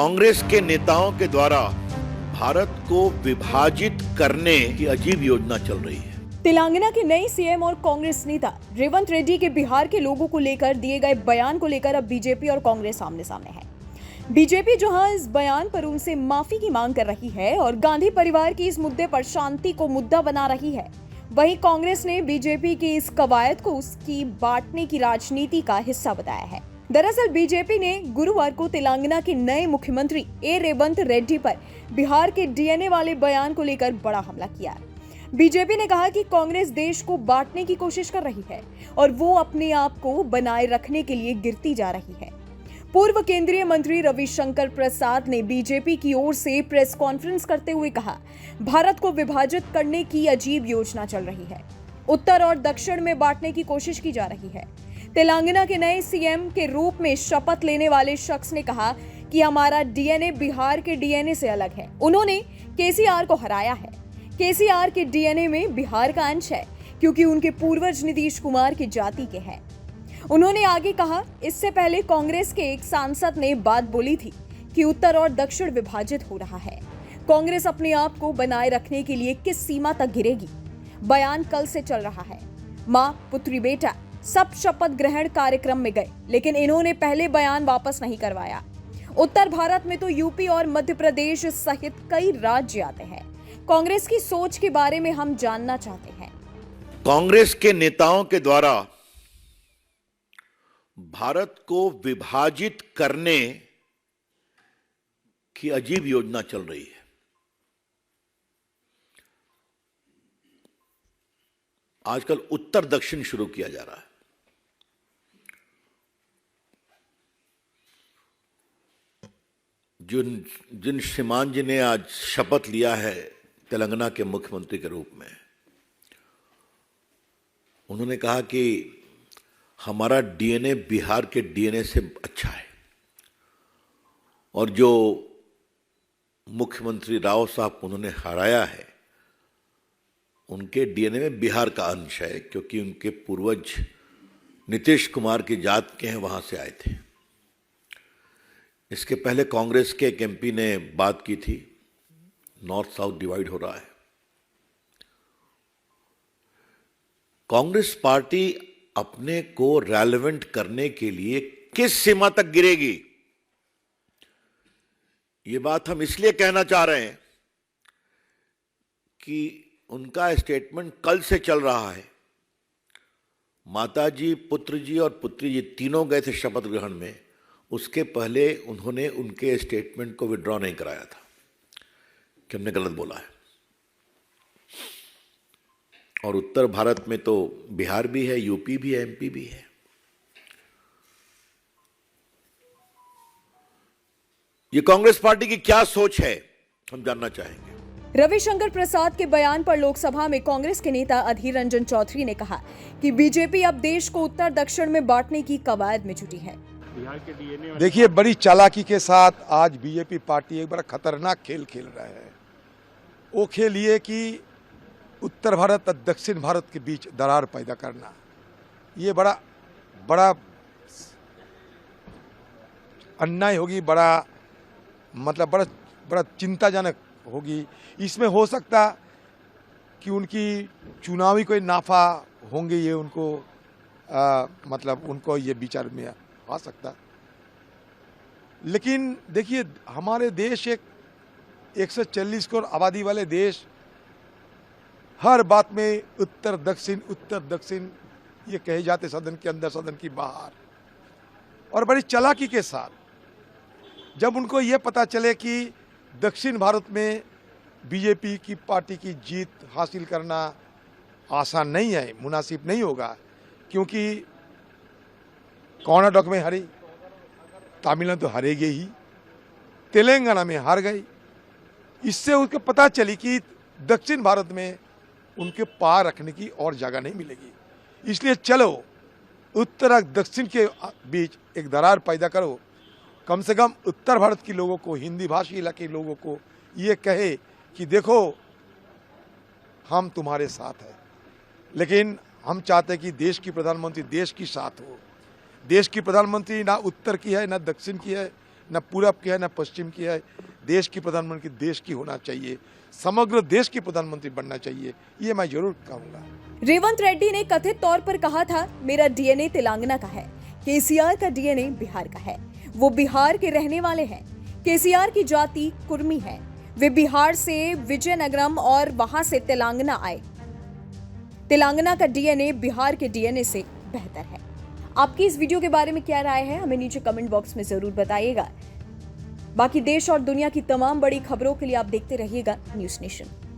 कांग्रेस के नेताओं के द्वारा भारत को विभाजित करने की अजीब योजना चल रही है। तेलंगाना के नए सीएम और कांग्रेस नेता रेवंत रेड्डी के बिहार के लोगों को लेकर दिए गए बयान को लेकर अब बीजेपी और कांग्रेस आमने सामने है। बीजेपी जहां इस बयान पर उनसे माफी की मांग कर रही है और गांधी परिवार की इस मुद्दे पर शांति को मुद्दा बना रही है, वहीं कांग्रेस ने बीजेपी की इस कवायद को उसकी बांटने की राजनीति का हिस्सा बताया है। दरअसल बीजेपी ने गुरुवार को तेलंगाना के नए मुख्यमंत्री रेवंत रेड्डी पर बिहार के डीएनए वाले बयान को लेकर बड़ा हमला किया। बीजेपी ने कहा कि कांग्रेस देश को बांटने की कोशिश कर रही है और वो अपने आप को बनाए रखने के लिए गिरती जा रही है। पूर्व केंद्रीय मंत्री रविशंकर प्रसाद ने बीजेपी की ओर से प्रेस कॉन्फ्रेंस करते हुए कहा, भारत को विभाजित करने की अजीब योजना चल रही है। उत्तर और दक्षिण में बांटने की कोशिश की जा रही है। तेलंगाना के नए सीएम के रूप में शपथ लेने वाले शख्स ने कहा कि हमारा डीएनए बिहार के डीएनए से अलग है। उन्होंने केसीआर को हराया है। केसीआर के डीएनए में बिहार का अंश है क्योंकि उनके पूर्वज नीतीश कुमार की जाति के हैं। उन्होंने आगे कहा, इससे पहले कांग्रेस के एक सांसद ने बात बोली थी कि उत्तर और दक्षिण विभाजित हो रहा है। कांग्रेस अपने आप को बनाए रखने के लिए किस सीमा तक गिरेगी? बयान कल से चल रहा है। मां, पुत्री, बेटा सब शपथ ग्रहण कार्यक्रम में गए, लेकिन इन्होंने पहले बयान वापस नहीं करवाया। उत्तर भारत में तो यूपी और मध्य प्रदेश सहित कई राज्य आते हैं। कांग्रेस की सोच के बारे में हम जानना चाहते हैं। कांग्रेस के नेताओं के द्वारा भारत को विभाजित करने की अजीब योजना चल रही है। आजकल उत्तर दक्षिण शुरू किया जा रहा है। जिन श्रीमान जी ने आज शपथ लिया है तेलंगाना के मुख्यमंत्री के रूप में, उन्होंने कहा कि हमारा डीएनए बिहार के डीएनए से अच्छा है और जो मुख्यमंत्री राव साहब को उन्होंने हराया है, उनके डीएनए में बिहार का अंश है क्योंकि उनके पूर्वज नीतीश कुमार की जात के हैं, वहां से आए थे। इसके पहले कांग्रेस के एक एमपी ने बात की थी, नॉर्थ साउथ डिवाइड हो रहा है। कांग्रेस पार्टी अपने को रेलेवेंट करने के लिए किस सीमा तक गिरेगी? ये बात हम इसलिए कहना चाह रहे हैं कि उनका स्टेटमेंट कल से चल रहा है। माताजी, पुत्र जी और पुत्री जी तीनों गए थे शपथ ग्रहण में। उसके पहले उन्होंने उनके स्टेटमेंट को विड्रॉ नहीं कराया था कि हमने गलत बोला है। और उत्तर भारत में तो बिहार भी है, यूपी भी है, एमपी भी है। ये कांग्रेस पार्टी की क्या सोच है, हम जानना चाहेंगे। रविशंकर प्रसाद के बयान पर लोकसभा में कांग्रेस के नेता अधीर रंजन चौधरी ने कहा कि बीजेपी अब देश को उत्तर दक्षिण में बांटने की कवायद में जुटी है। देखिए, बड़ी चालाकी के साथ आज बीजेपी पार्टी एक बड़ा खतरनाक खेल खेल रहा है। वो खेल ये कि उत्तर भारत और दक्षिण भारत के बीच दरार पैदा करना, ये बड़ा बड़ा अन्याय होगी, बड़ा मतलब बड़ा चिंताजनक होगी। इसमें हो सकता कि उनकी चुनावी कोई नाफा होंगे, ये उनको मतलब उनको ये विचार में आ सकता। लेकिन देखिए, हमारे देश एक 140 करोड़ आबादी वाले देश, हर बात में उत्तर दक्षिण ये कहे जाते, सदन के अंदर सदन की बाहर। और बड़ी चालाकी के साथ जब उनको ये पता चले कि दक्षिण भारत में बीजेपी की पार्टी की जीत हासिल करना आसान नहीं है, मुनासिब नहीं होगा, क्योंकि कर्नाटक में हारी, तमिलनाडु तो हारेगी ही, तेलंगाना में हार गई। इससे उसको पता चली कि दक्षिण भारत में उनके पार रखने की और जगह नहीं मिलेगी। इसलिए चलो उत्तर और दक्षिण के बीच एक दरार पैदा करो। कम से कम उत्तर भारत के लोगों को, हिंदी भाषी इलाके के लोगों को ये कहे कि देखो, हम तुम्हारे साथ हैं। लेकिन हम चाहते हैं कि देश की प्रधानमंत्री देश की साथ हो। देश की प्रधानमंत्री ना उत्तर की है, ना दक्षिण की है, न पूरब की है न पश्चिम की है। देश की प्रधानमंत्री देश की होना चाहिए, समग्र देश की प्रधानमंत्री बनना चाहिए, ये मैं जरूर कहूँगा। रेवंत रेड्डी ने कथित तौर पर कहा था, मेरा डीएनए तेलंगाना का है, केसीआर का डीएनए बिहार का है। वो बिहार के रहने वाले हैं। केसीआर की जाति कुर्मी है। वे बिहार से विजयनगरम और वहां से तेलंगाना आए। तेलंगाना का डीएनए बिहार के डीएनए से बेहतर है। आपकी इस वीडियो के बारे में क्या राय है, हमें नीचे कमेंट बॉक्स में जरूर बताइएगा। बाकी देश और दुनिया की तमाम बड़ी खबरों के लिए आप देखते रहिएगा न्यूज़ नेशन।